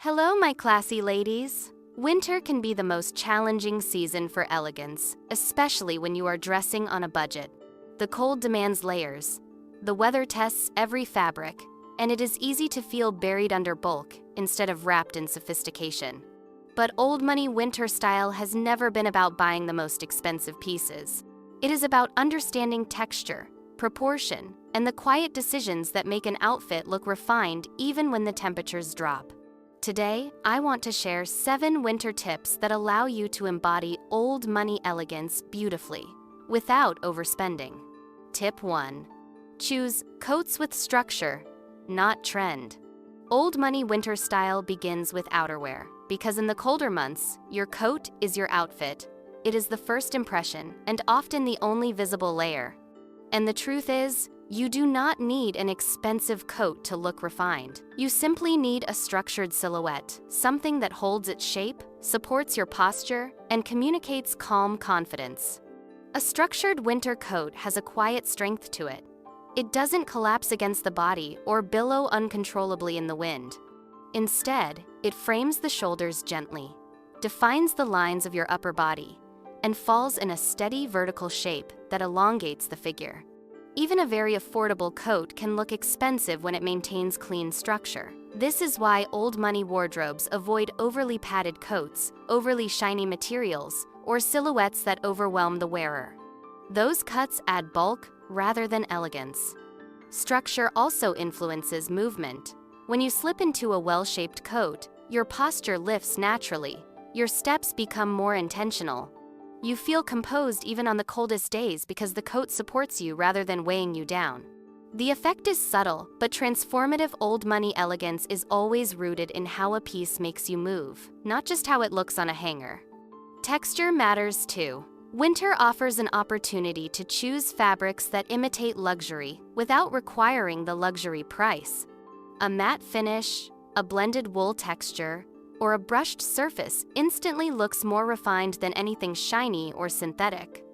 Hello, my classy ladies. Winter can be the most challenging season for elegance, especially when you are dressing on a budget. The cold demands layers. The weather tests every fabric, and it is easy to feel buried under bulk instead of wrapped in sophistication. But old money winter style has never been about buying the most expensive pieces. It is about understanding texture, proportion, and the quiet decisions that make an outfit look refined even when the temperatures drop. Today, I want to share 7 winter tips that allow you to embody old money elegance beautifully, without overspending. Tip 1. Choose coats with structure, not trend. Old money winter style begins with outerwear, because in the colder months, your coat is your outfit. It is the first impression, and often the only visible layer. And the truth is, you do not need an expensive coat to look refined. You simply need a structured silhouette, something that holds its shape, supports your posture, and communicates calm confidence. A structured winter coat has a quiet strength to it. It doesn't collapse against the body or billow uncontrollably in the wind. Instead, it frames the shoulders gently, defines the lines of your upper body, and falls in a steady vertical shape that elongates the figure. Even a very affordable coat can look expensive when it maintains clean structure. This is why old money wardrobes avoid overly padded coats, overly shiny materials, or silhouettes that overwhelm the wearer. Those cuts add bulk rather than elegance. Structure also influences movement. When you slip into a well-shaped coat, your posture lifts naturally. Your steps become more intentional. You feel composed even on the coldest days because the coat supports you rather than weighing you down. The effect is subtle, but transformative old money elegance is always rooted in how a piece makes you move, not just how it looks on a hanger. Texture matters too. Winter offers an opportunity to choose fabrics that imitate luxury without requiring the luxury price. A matte finish, a blended wool texture, or a brushed surface instantly looks more refined than anything shiny or synthetic.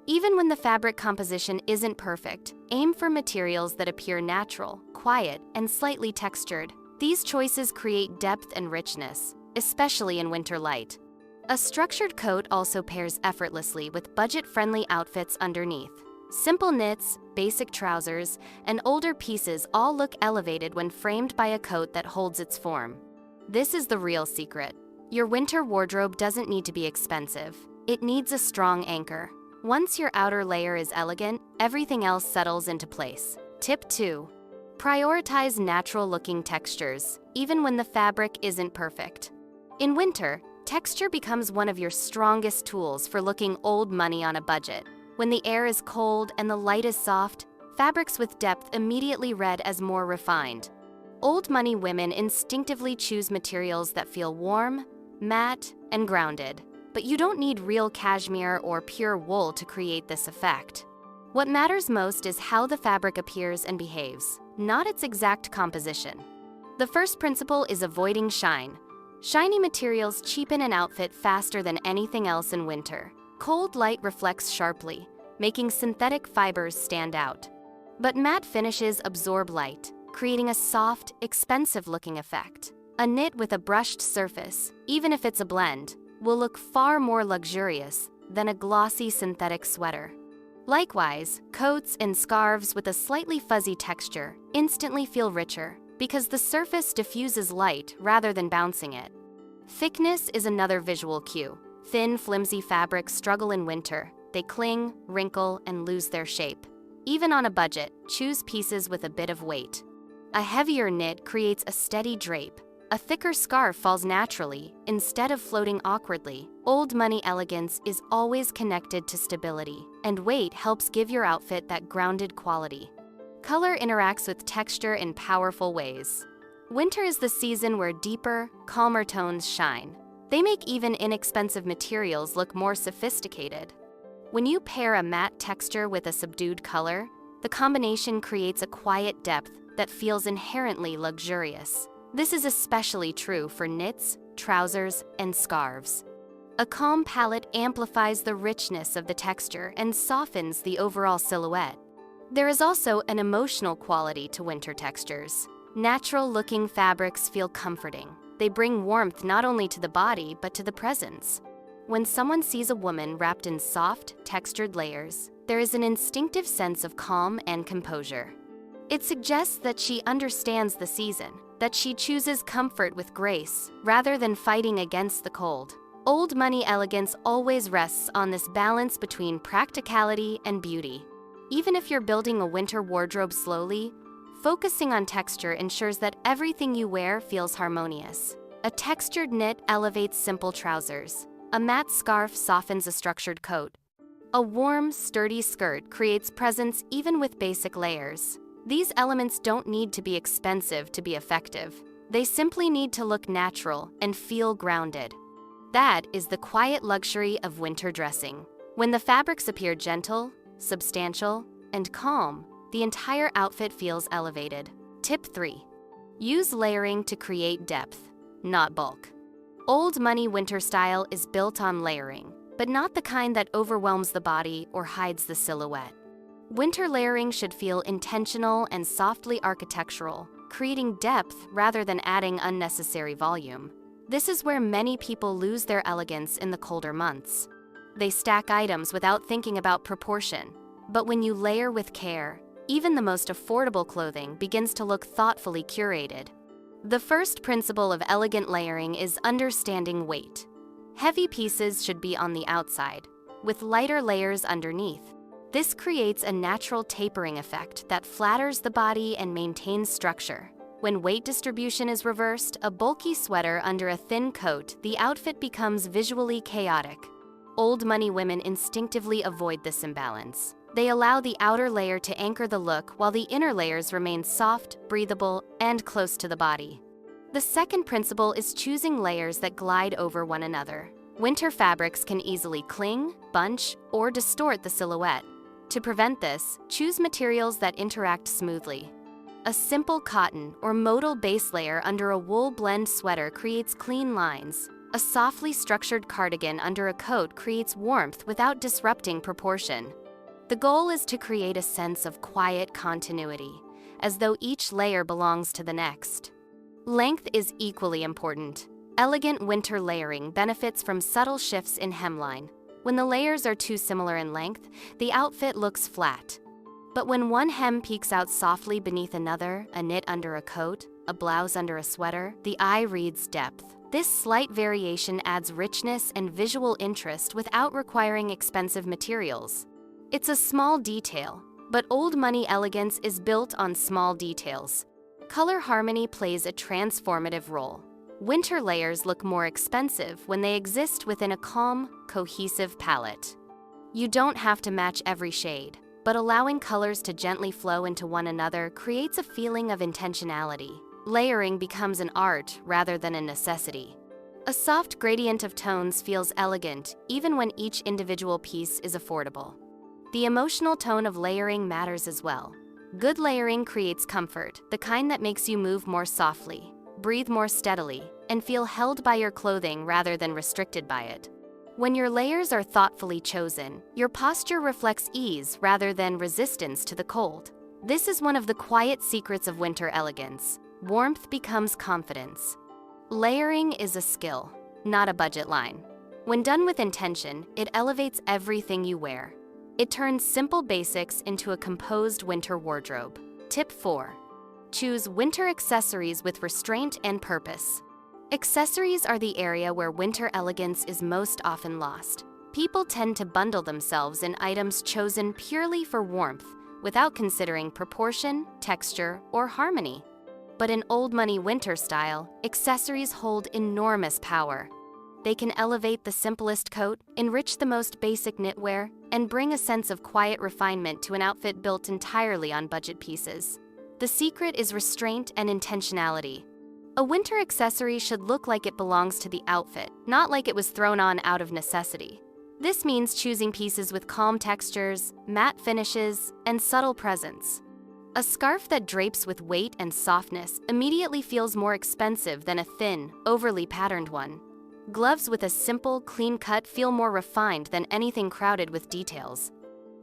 Even when the fabric composition isn't perfect, aim for materials that appear natural, quiet, and slightly textured. These choices create depth and richness, especially in winter light. A structured coat also pairs effortlessly with budget-friendly outfits underneath. Simple knits, basic trousers, and older pieces all look elevated when framed by a coat that holds its form. This is the real secret. Your winter wardrobe doesn't need to be expensive. It needs a strong anchor. Once your outer layer is elegant, everything else settles into place. Tip 2. Prioritize natural-looking textures, even when the fabric isn't perfect. In winter, texture becomes one of your strongest tools for looking old money on a budget. When the air is cold and the light is soft, fabrics with depth immediately read as more refined. Old money women instinctively choose materials that feel warm, matte, and grounded. But you don't need real cashmere or pure wool to create this effect. What matters most is how the fabric appears and behaves, not its exact composition. The first principle is avoiding shine. Shiny materials cheapen an outfit faster than anything else in winter. Cold light reflects sharply, making synthetic fibers stand out. But matte finishes absorb light, creating a soft, expensive-looking effect. A knit with a brushed surface, even if it's a blend, will look far more luxurious than a glossy synthetic sweater. Likewise, coats and scarves with a slightly fuzzy texture instantly feel richer because the surface diffuses light rather than bouncing it. Thickness is another visual cue. Thin, flimsy fabrics struggle in winter. They cling, wrinkle, and lose their shape. Even on a budget, choose pieces with a bit of weight. A heavier knit creates a steady drape. A thicker scarf falls naturally, instead of floating awkwardly. Old money elegance is always connected to stability, and weight helps give your outfit that grounded quality. Color interacts with texture in powerful ways. Winter is the season where deeper, calmer tones shine. They make even inexpensive materials look more sophisticated. When you pair a matte texture with a subdued color, the combination creates a quiet depth that feels inherently luxurious. This is especially true for knits, trousers, and scarves. A calm palette amplifies the richness of the texture and softens the overall silhouette. There is also an emotional quality to winter textures. Natural-looking fabrics feel comforting. They bring warmth not only to the body, but to the presence. When someone sees a woman wrapped in soft, textured layers, there is an instinctive sense of calm and composure. It suggests that she understands the season, that she chooses comfort with grace, rather than fighting against the cold. Old money elegance always rests on this balance between practicality and beauty. Even if you're building a winter wardrobe slowly, focusing on texture ensures that everything you wear feels harmonious. A textured knit elevates simple trousers. A matte scarf softens a structured coat. A warm, sturdy skirt creates presence even with basic layers. These elements don't need to be expensive to be effective. They simply need to look natural and feel grounded. That is the quiet luxury of winter dressing. When the fabrics appear gentle, substantial, and calm, the entire outfit feels elevated. Tip 3. Use layering to create depth, not bulk. Old money winter style is built on layering, but not the kind that overwhelms the body or hides the silhouette. Winter layering should feel intentional and softly architectural, creating depth rather than adding unnecessary volume. This is where many people lose their elegance in the colder months. They stack items without thinking about proportion. But when you layer with care, even the most affordable clothing begins to look thoughtfully curated. The first principle of elegant layering is understanding weight. Heavy pieces should be on the outside, with lighter layers underneath. This creates a natural tapering effect that flatters the body and maintains structure. When weight distribution is reversed, a bulky sweater under a thin coat, the outfit becomes visually chaotic. Old money women instinctively avoid this imbalance. They allow the outer layer to anchor the look while the inner layers remain soft, breathable, and close to the body. The second principle is choosing layers that glide over one another. Winter fabrics can easily cling, bunch, or distort the silhouette. To prevent this, choose materials that interact smoothly. A simple cotton or modal base layer under a wool blend sweater creates clean lines. A softly structured cardigan under a coat creates warmth without disrupting proportion. The goal is to create a sense of quiet continuity, as though each layer belongs to the next. Length is equally important. Elegant winter layering benefits from subtle shifts in hemline. When the layers are too similar in length, the outfit looks flat. But when one hem peeks out softly beneath another, a knit under a coat, a blouse under a sweater, the eye reads depth. This slight variation adds richness and visual interest without requiring expensive materials. It's a small detail, but old money elegance is built on small details. Color harmony plays a transformative role. Winter layers look more expensive when they exist within a calm, cohesive palette. You don't have to match every shade, but allowing colors to gently flow into one another creates a feeling of intentionality. Layering becomes an art rather than a necessity. A soft gradient of tones feels elegant even when each individual piece is affordable. The emotional tone of layering matters as well. Good layering creates comfort, the kind that makes you move more softly, breathe more steadily, and feel held by your clothing rather than restricted by it. When your layers are thoughtfully chosen, your posture reflects ease rather than resistance to the cold. This is one of the quiet secrets of winter elegance. Warmth becomes confidence. Layering is a skill, not a budget line. When done with intention, it elevates everything you wear. It turns simple basics into a composed winter wardrobe. Tip 4. Choose winter accessories with restraint and purpose. Accessories are the area where winter elegance is most often lost. People tend to bundle themselves in items chosen purely for warmth, without considering proportion, texture, or harmony. But in old money winter style, accessories hold enormous power. They can elevate the simplest coat, enrich the most basic knitwear, and bring a sense of quiet refinement to an outfit built entirely on budget pieces. The secret is restraint and intentionality. A winter accessory should look like it belongs to the outfit, not like it was thrown on out of necessity. This means choosing pieces with calm textures, matte finishes, and subtle presence. A scarf that drapes with weight and softness immediately feels more expensive than a thin, overly patterned one. Gloves with a simple, clean cut feel more refined than anything crowded with details.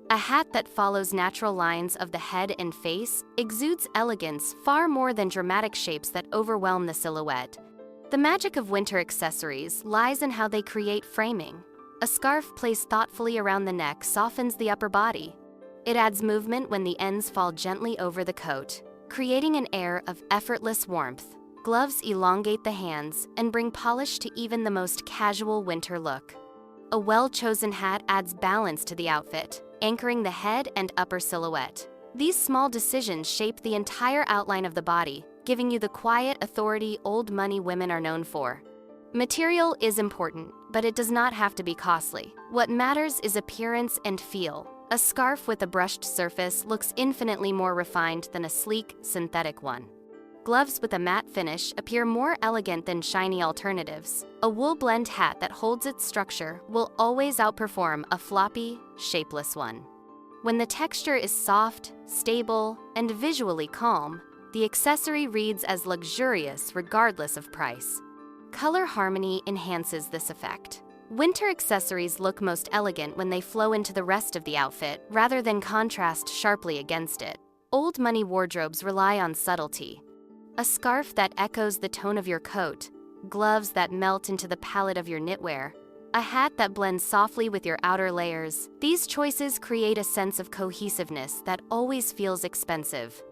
A hat that follows natural lines of the head and face exudes elegance far more than dramatic shapes that overwhelm the silhouette. The magic of winter accessories lies in how they create framing. A scarf placed thoughtfully around the neck softens the upper body. It adds movement when the ends fall gently over the coat, creating an air of effortless warmth. Gloves elongate the hands and bring polish to even the most casual winter look. A well-chosen hat adds balance to the outfit, anchoring the head and upper silhouette. These small decisions shape the entire outline of the body, giving you the quiet authority old money women are known for. Material is important, but it does not have to be costly. What matters is appearance and feel. A scarf with a brushed surface looks infinitely more refined than a sleek, synthetic one. Gloves with a matte finish appear more elegant than shiny alternatives. A wool blend hat that holds its structure will always outperform a floppy, shapeless one. When the texture is soft, stable, and visually calm, the accessory reads as luxurious regardless of price. Color harmony enhances this effect. Winter accessories look most elegant when they flow into the rest of the outfit rather than contrast sharply against it. Old money wardrobes rely on subtlety. A scarf that echoes the tone of your coat, gloves that melt into the palette of your knitwear, a hat that blends softly with your outer layers. These choices create a sense of cohesiveness that always feels expensive.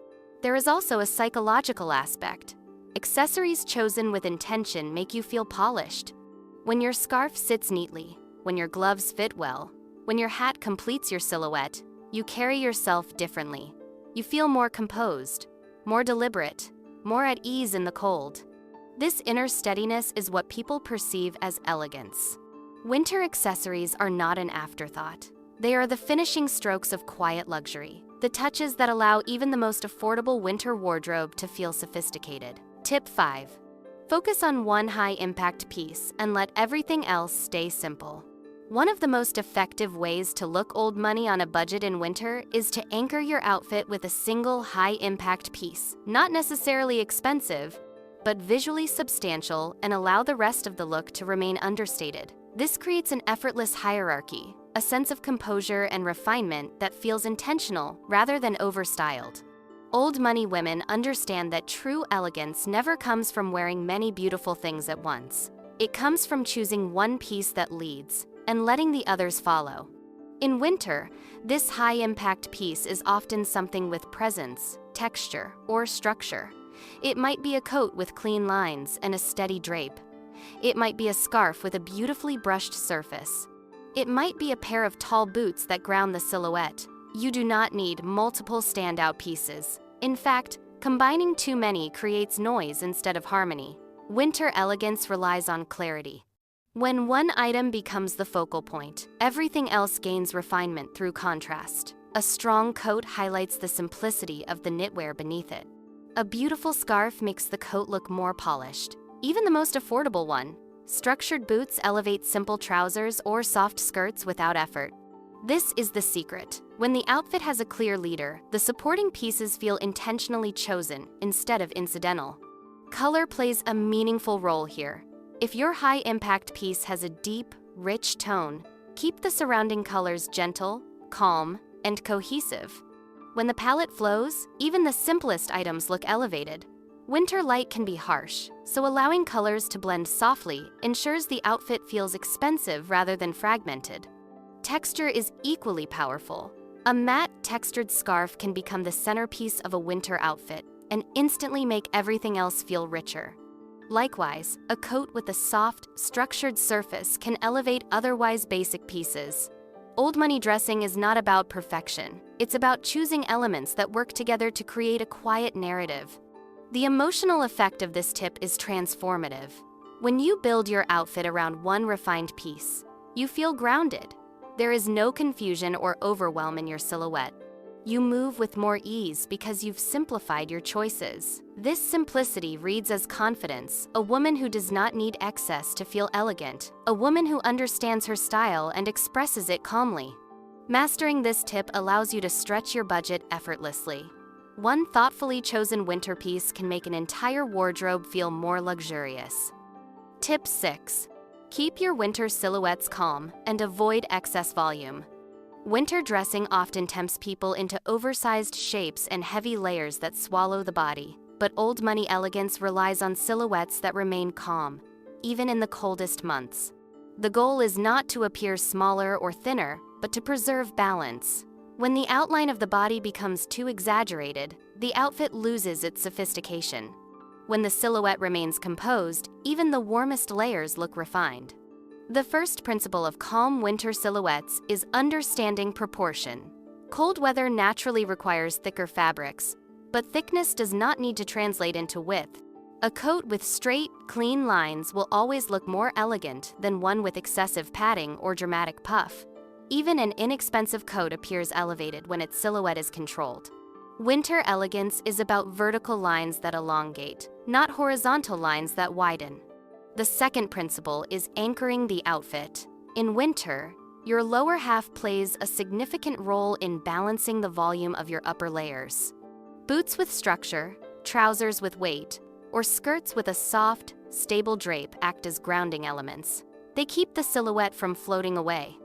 There is also a psychological aspect. Accessories chosen with intention make you feel polished. When your scarf sits neatly, when your gloves fit well, when your hat completes your silhouette, you carry yourself differently. You feel more composed, more deliberate, more at ease in the cold. This inner steadiness is what people perceive as elegance. Winter accessories are not an afterthought. They are the finishing strokes of quiet luxury, the touches that allow even the most affordable winter wardrobe to feel sophisticated. Tip 5. Focus on one high-impact piece and let everything else stay simple. One of the most effective ways to look old money on a budget in winter is to anchor your outfit with a single high-impact piece, not necessarily expensive, but visually substantial, and allow the rest of the look to remain understated. This creates an effortless hierarchy, a sense of composure and refinement that feels intentional rather than overstyled. Old money women understand that true elegance never comes from wearing many beautiful things at once. It comes from choosing one piece that leads and letting the others follow. In winter, this high-impact piece is often something with presence, texture, or structure. It might be a coat with clean lines and a steady drape. It might be a scarf with a beautifully brushed surface. It might be a pair of tall boots that ground the silhouette. You do not need multiple standout pieces. In fact, combining too many creates noise instead of harmony. Winter elegance relies on clarity. When one item becomes the focal point, everything else gains refinement through contrast. A strong coat highlights the simplicity of the knitwear beneath it. A beautiful scarf makes the coat look more polished, even the most affordable one. Structured boots elevate simple trousers or soft skirts without effort. This is the secret. When the outfit has a clear leader, the supporting pieces feel intentionally chosen instead of incidental. Color plays a meaningful role here. If your high-impact piece has a deep, rich tone, keep the surrounding colors gentle, calm, and cohesive. When the palette flows, even the simplest items look elevated. Winter light can be harsh, so allowing colors to blend softly ensures the outfit feels expensive rather than fragmented. Texture is equally powerful. A matte, textured scarf can become the centerpiece of a winter outfit and instantly make everything else feel richer. Likewise, a coat with a soft, structured surface can elevate otherwise basic pieces. Old money dressing is not about perfection. It's about choosing elements that work together to create a quiet narrative. The emotional effect of this tip is transformative. When you build your outfit around one refined piece, you feel grounded. There is no confusion or overwhelm in your silhouette. You move with more ease because you've simplified your choices. This simplicity reads as confidence, a woman who does not need excess to feel elegant, a woman who understands her style and expresses it calmly. Mastering this tip allows you to stretch your budget effortlessly. One thoughtfully chosen winter piece can make an entire wardrobe feel more luxurious. Tip 6. Keep your winter silhouettes calm and avoid excess volume. Winter dressing often tempts people into oversized shapes and heavy layers that swallow the body. but Old Money elegance relies on silhouettes that remain calm, even in the coldest months. The goal is not to appear smaller or thinner, but to preserve balance. When the outline of the body becomes too exaggerated, the outfit loses its sophistication. When the silhouette remains composed, even the warmest layers look refined. The first principle of calm winter silhouettes is understanding proportion. Cold weather naturally requires thicker fabrics, but thickness does not need to translate into width. A coat with straight, clean lines will always look more elegant than one with excessive padding or dramatic puff. Even an inexpensive coat appears elevated when its silhouette is controlled. Winter elegance is about vertical lines that elongate, not horizontal lines that widen. The second principle is anchoring the outfit. In winter, your lower half plays a significant role in balancing the volume of your upper layers. Boots with structure, trousers with weight, or skirts with a soft, stable drape act as grounding elements. They keep the silhouette from floating away.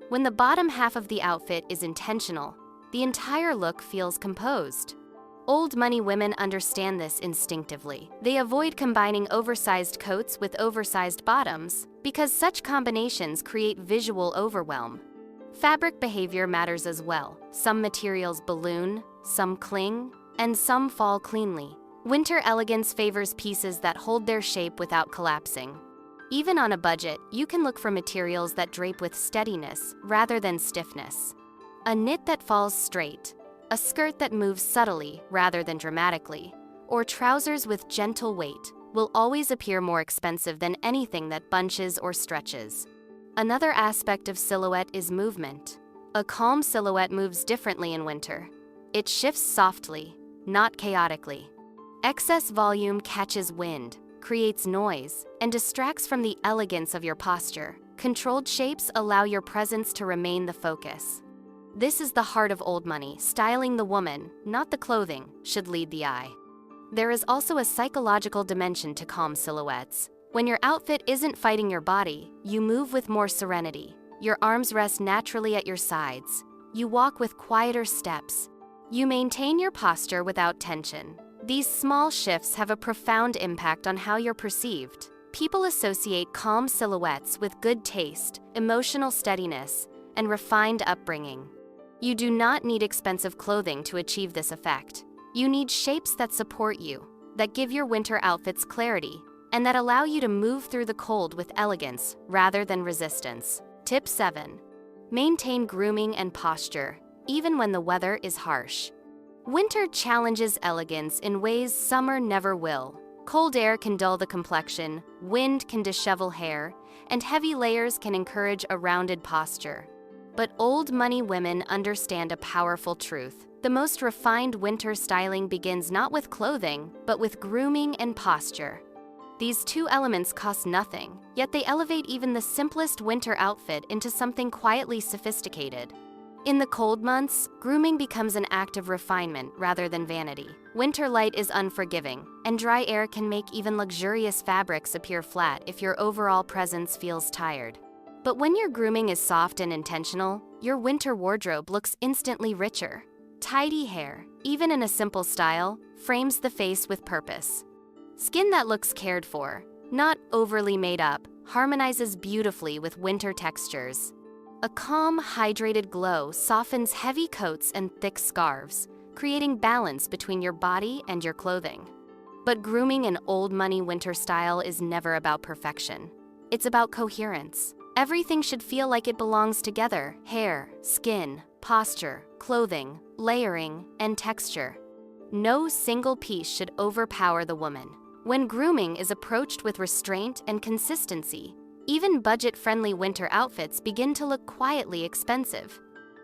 When the bottom half of the outfit is intentional, the entire look feels composed. Old Money women understand this instinctively. They avoid combining oversized coats with oversized bottoms because such combinations create visual overwhelm. Fabric behavior matters as well. Some materials balloon, some cling, and some fall cleanly. Winter elegance favors pieces that hold their shape without collapsing. Even on a budget, you can look for materials that drape with steadiness rather than stiffness. A knit that falls straight, a skirt that moves subtly rather than dramatically, or trousers with gentle weight will always appear more expensive than anything that bunches or stretches. Another aspect of silhouette is movement. A calm silhouette moves differently in winter. It shifts softly, not chaotically. Excess volume catches wind, creates noise, and distracts from the elegance of your posture. Controlled shapes allow your presence to remain the focus. This is the heart of Old Money. Styling the woman, not the clothing, should lead the eye. There is also a psychological dimension to calm silhouettes. When your outfit isn't fighting your body, you move with more serenity. Your arms rest naturally at your sides. You walk with quieter steps. You maintain your posture without tension. These small shifts have a profound impact on how you're perceived. People associate calm silhouettes with good taste, emotional steadiness, and refined upbringing. You do not need expensive clothing to achieve this effect. You need shapes that support you, that give your winter outfits clarity, and that allow you to move through the cold with elegance rather than resistance. Tip 7. Maintain grooming and posture, even when the weather is harsh. Winter challenges elegance in ways summer never will. Cold air can dull the complexion, wind can dishevel hair, and heavy layers can encourage a rounded posture. But Old Money women understand a powerful truth. The most refined winter styling begins not with clothing, but with grooming and posture. These two elements cost nothing, yet they elevate even the simplest winter outfit into something quietly sophisticated. In the cold months, grooming becomes an act of refinement rather than vanity. Winter light is unforgiving, and dry air can make even luxurious fabrics appear flat if your overall presence feels tired. But when your grooming is soft and intentional, your winter wardrobe looks instantly richer. Tidy hair, even in a simple style, frames the face with purpose. Skin that looks cared for, not overly made up, harmonizes beautifully with winter textures. A calm, hydrated glow softens heavy coats and thick scarves, creating balance between your body and your clothing. But grooming in Old Money winter style is never about perfection. It's about coherence. Everything should feel like it belongs together: hair, skin, posture, clothing, layering, and texture. No single piece should overpower the woman. When grooming is approached with restraint and consistency, even budget-friendly winter outfits begin to look quietly expensive.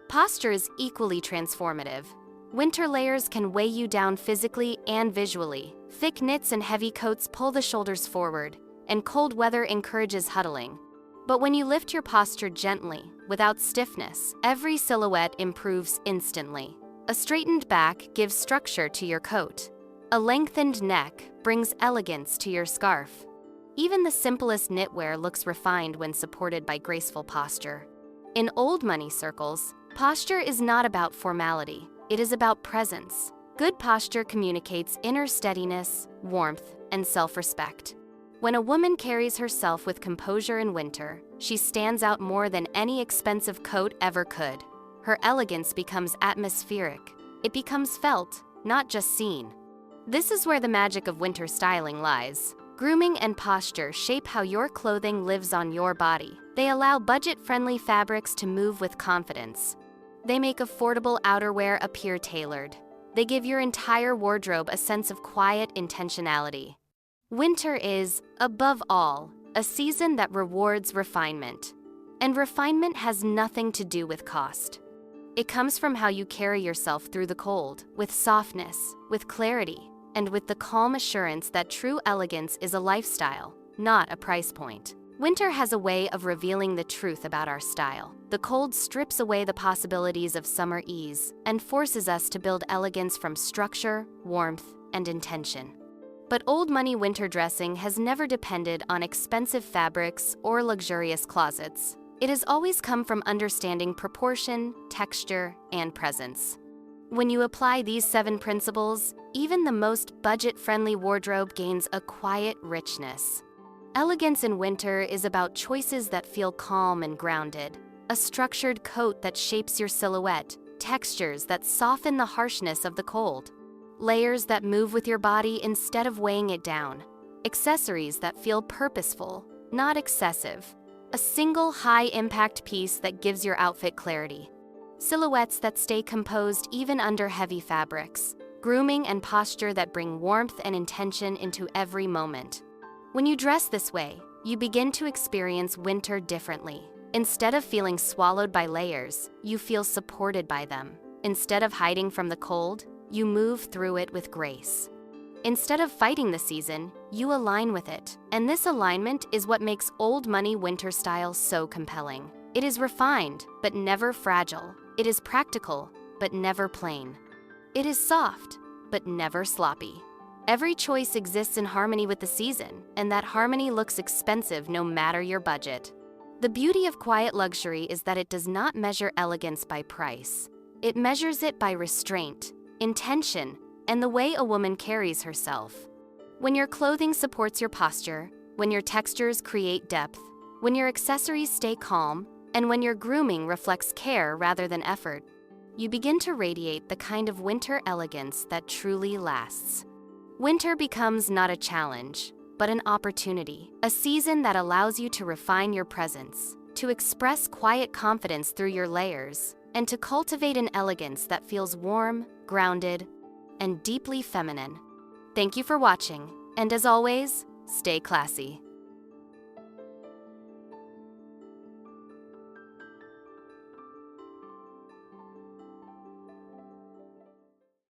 Posture is equally transformative. Winter layers can weigh you down physically and visually. Thick knits and heavy coats pull the shoulders forward, and cold weather encourages huddling. But when you lift your posture gently, without stiffness, every silhouette improves instantly. A straightened back gives structure to your coat. A lengthened neck brings elegance to your scarf. Even the simplest knitwear looks refined when supported by graceful posture. In Old Money circles, posture is not about formality. It is about presence. Good posture communicates inner steadiness, warmth, and self-respect. When a woman carries herself with composure in winter, she stands out more than any expensive coat ever could. Her elegance becomes atmospheric. It becomes felt, not just seen. This is where the magic of winter styling lies. Grooming and posture shape how your clothing lives on your body. They allow budget-friendly fabrics to move with confidence. They make affordable outerwear appear tailored. They give your entire wardrobe a sense of quiet intentionality. Winter is, above all, a season that rewards refinement. And refinement has nothing to do with cost. It comes from how you carry yourself through the cold, with softness, with clarity, and with the calm assurance that true elegance is a lifestyle, not a price point. Winter has a way of revealing the truth about our style. The cold strips away the possibilities of summer ease and forces us to build elegance from structure, warmth, and intention. But old money winter dressing has never depended on expensive fabrics or luxurious closets. It has always come from understanding proportion, texture, and presence. When you apply these 7 principles, even the most budget-friendly wardrobe gains a quiet richness. Elegance in winter is about choices that feel calm and grounded, a structured coat that shapes your silhouette, textures that soften the harshness of the cold, layers that move with your body instead of weighing it down, accessories that feel purposeful, not excessive, a single high-impact piece that gives your outfit clarity, silhouettes that stay composed even under heavy fabrics, grooming and posture that bring warmth and intention into every moment. When you dress this way, you begin to experience winter differently. Instead of feeling swallowed by layers, you feel supported by them. Instead of hiding from the cold, you move through it with grace. Instead of fighting the season, you align with it. And this alignment is what makes old money winter style so compelling. It is refined, but never fragile. It is practical, but never plain. It is soft, but never sloppy. Every choice exists in harmony with the season, and that harmony looks expensive no matter your budget. The beauty of quiet luxury is that it does not measure elegance by price. It measures it by restraint, intention, and the way a woman carries herself. When your clothing supports your posture, when your textures create depth, when your accessories stay calm, and when your grooming reflects care rather than effort, you begin to radiate the kind of winter elegance that truly lasts. Winter becomes not a challenge, but an opportunity, a season that allows you to refine your presence, to express quiet confidence through your layers, and to cultivate an elegance that feels warm, grounded, and deeply feminine. Thank you for watching, and as always, stay classy.